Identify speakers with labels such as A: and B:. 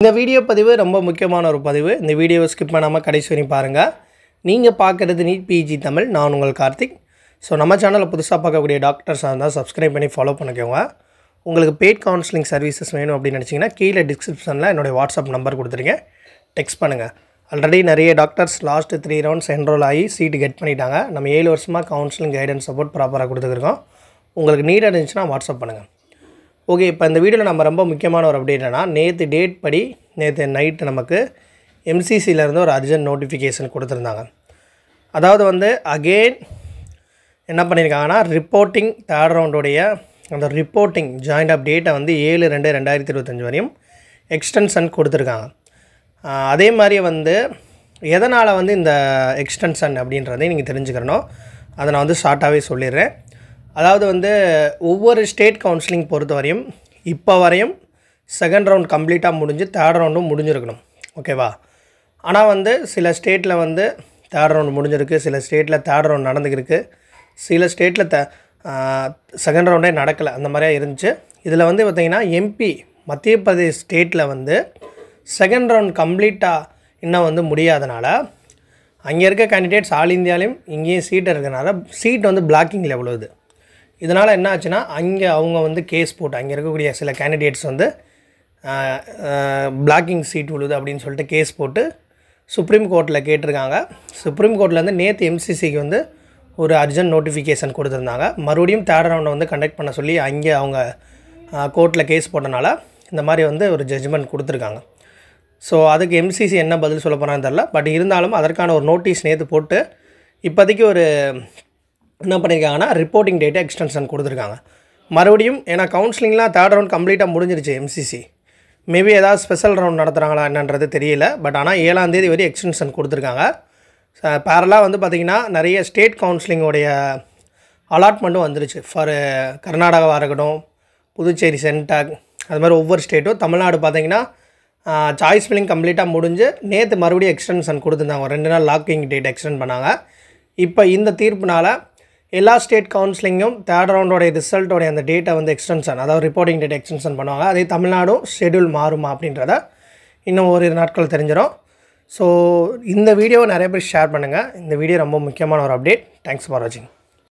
A: இந்த வீடியோ பதிவு ரொம்ப முக்கியமான ஒரு பதிவு. இந்த வீடியோவை ஸ்கிப் பண்ணாமல் கடைசி வரையும் பாருங்கள். நீங்கள் பார்க்குறது நீட் பிஜி தமிழ். நான் உங்கள் கார்த்திக். ஸோ நம்ம சேனலில் புதுசாக பார்க்கக்கூடிய டாக்டர்ஸாக இருந்தால் சப்ஸ்கிரைப் பண்ணி ஃபாலோ பண்ணிக்கோங்க. உங்களுக்கு பெய்ட் கவுன்சிலிங் சர்வீசஸ் வேணும் அப்படின்னு நினச்சிங்கன்னா கீழே டிஸ்கிரிப்ஷனில் என்னுடைய வாட்ஸ்அப் நம்பர் கொடுத்துருக்கேன். டெக்ஸ்ட் பண்ணுங்கள். ஆல்ரெடி நிறைய டாக்டர்ஸ் லாஸ்ட்டு 3 ரவுண்ட்ஸ் என்ரோல் ஆகி சீட்டு கெட் பண்ணிட்டாங்க. நம்ம 7 வருஷமாக கவுன்சிலிங் கைடன்ஸ் சப்போர்ட் ப்ராப்பராக கொடுத்துருக்கோம். உங்களுக்கு நீட் இருந்துச்சுன்னா வாட்ஸ்அப் பண்ணுங்கள். ஓகே, இப்போ இந்த வீடியோவில் நம்ம ரொம்ப முக்கியமான ஒரு அப்டேட் என்னன்னா, நேற்று டேட் படி நேற்று நைட்டு நமக்கு எம்சிசியிலேருந்து ஒரு அர்ஜென்ட் நோட்டிஃபிகேஷன் கொடுத்துருந்தாங்க. அதாவது வந்து அகெயின் என்ன பண்ணியிருக்காங்கன்னா, ரிப்போர்ட்டிங் தேர்ட் ரவுண்டோடைய அந்த ரிப்போர்ட்டிங் ஜாயிண்ட் அப் டேட்டை வந்து 7/2/2025 வரையும் எக்ஸ்டென்ஷன் கொடுத்துருக்காங்க. அதே மாதிரி வந்து எதனால் வந்து இந்த எக்ஸ்டென்ஷன் அப்படின்றதை நீங்கள் தெரிஞ்சுக்கிறணும். அதை நான் வந்து ஷார்ட்டாகவே சொல்லிடுறேன். அதாவது வந்து ஒவ்வொரு ஸ்டேட் கவுன்சிலிங் பொறுத்த வரையும் இப்போ வரையும் செகண்ட் ரவுண்ட் கம்ப்ளீட்டாக முடிஞ்சு தேர்ட் ரவுண்டும் முடிஞ்சிருக்கணும். ஓகேவா? ஆனால் வந்து சில ஸ்டேட்டில் வந்து தேர்ட் ரவுண்ட் முடிஞ்சிருக்கு, சில ஸ்டேட்டில் தேர்ட் ரவுண்ட் நடந்துக்கிருக்கு, சில ஸ்டேட்டில் செகண்ட் ரவுண்டே நடக்கலை, அந்த மாதிரியாக இருந்துச்சு. இதில் வந்து பார்த்திங்கன்னா எம்பி மத்திய பிரதேஷ் ஸ்டேட்டில் வந்து செகண்ட் ரவுண்ட் கம்ப்ளீட்டாக இன்னும் வந்து முடியாதனால அங்கே இருக்க கேண்டிடேட்ஸ் ஆல் இந்தியாலையும் இங்கேயும் சீட் இருக்கிறனால சீட் வந்து பிளாக்கிங் லெவல் வருது. இதனால் என்ன ஆச்சுன்னா, அங்கே அவங்க வந்து கேஸ் போட்டு அங்கே இருக்கக்கூடிய சில கேண்டிடேட்ஸ் வந்து பிளாக்கிங் சீட் விழுது அப்படின்னு சொல்லிட்டு கேஸ் போட்டு சுப்ரீம் கோர்ட்டில் கேட்டிருக்காங்க. சுப்ரீம் கோர்ட்லேருந்து நேற்று எம்சிசிக்கு வந்து ஒரு அர்ஜென்ட் நோட்டிஃபிகேஷன் கொடுத்துருந்தாங்க. மறுபடியும் தேர்ட் ரவுண்டை வந்து கண்டக்ட் பண்ண சொல்லி அங்கே அவங்க கோர்ட்டில் கேஸ் போட்டனால இந்த மாதிரி வந்து ஒரு ஜட்ஜ்மெண்ட் கொடுத்துருக்காங்க. ஸோ அதுக்கு எம்சிசி என்ன பதில் சொல்ல போகிறான்னு தெரில. பட் இருந்தாலும் அதற்கான ஒரு நோட்டீஸ் நேற்று போட்டு இப்போதைக்கு ஒரு என்ன பண்ணியிருக்காங்கன்னா, ரிப்போர்ட்டிங் டேட்டை எக்ஸ்டென்ஷன் கொடுத்துருக்காங்க. மறுபடியும் ஏன்னா கவுன்சிலிங்லாம் தேர்ட் ரவுண்ட் கம்ப்ளீட்டாக முடிஞ்சிருச்சு எம்சிசி. மேபி ஏதாவது ஸ்பெஷல் ரவுண்ட் நடத்துகிறாங்களா என்னன்றது தெரியல. பட் ஆனால் 7ஆம் தேதி வரை எக்ஸ்டென்ஷன் கொடுத்துருக்காங்க. பேரலாக வந்து பார்த்திங்கன்னா நிறைய ஸ்டேட் கவுன்சிலிங்கோடைய அலாட்மெண்ட்டும் வந்துருச்சு. ஃபார் கர்நாடகாவாக இருக்கட்டும், புதுச்சேரி, சென்டாக், அது மாதிரி ஒவ்வொரு ஸ்டேட்டும். தமிழ்நாடு பார்த்திங்கன்னா சாய்ஸ் ஃபில்லிங் கம்ப்ளீட்டாக முடிஞ்சு நேற்று மறுபடியும் எக்ஸ்டென்ஷன் கொடுத்துருந்தாங்க. 2 நாள் லாக்கிங் டேட் எக்ஸ்டெண்ட் பண்ணாங்க. இப்போ இந்த தீர்ப்புனால் எல்லா ஸ்டேட் கவுன்சிலிங்கும் தேர்ட் ரவுண்டோடைய ரிசல்ட்டோடைய அந்த டேட்டை வந்து எக்ஸ்டென்ஷன், அதாவது ரிப்போர்ட்டிங் டேட் எக்ஸ்டென்ஷன் பண்ணுவாங்க. அதே தமிழ்நாடும் ஷெட்யூல் மாறுமா அப்படின்றத இன்னும் ஒரு நாட்கள் தெரிஞ்சிடும். ஸோ இந்த வீடியோவை நிறைய பேர் ஷேர் பண்ணுங்கள். இந்த வீடியோ ரொம்ப முக்கியமான ஒரு அப்டேட். தேங்க்ஸ் ஃபார் வாட்சிங்.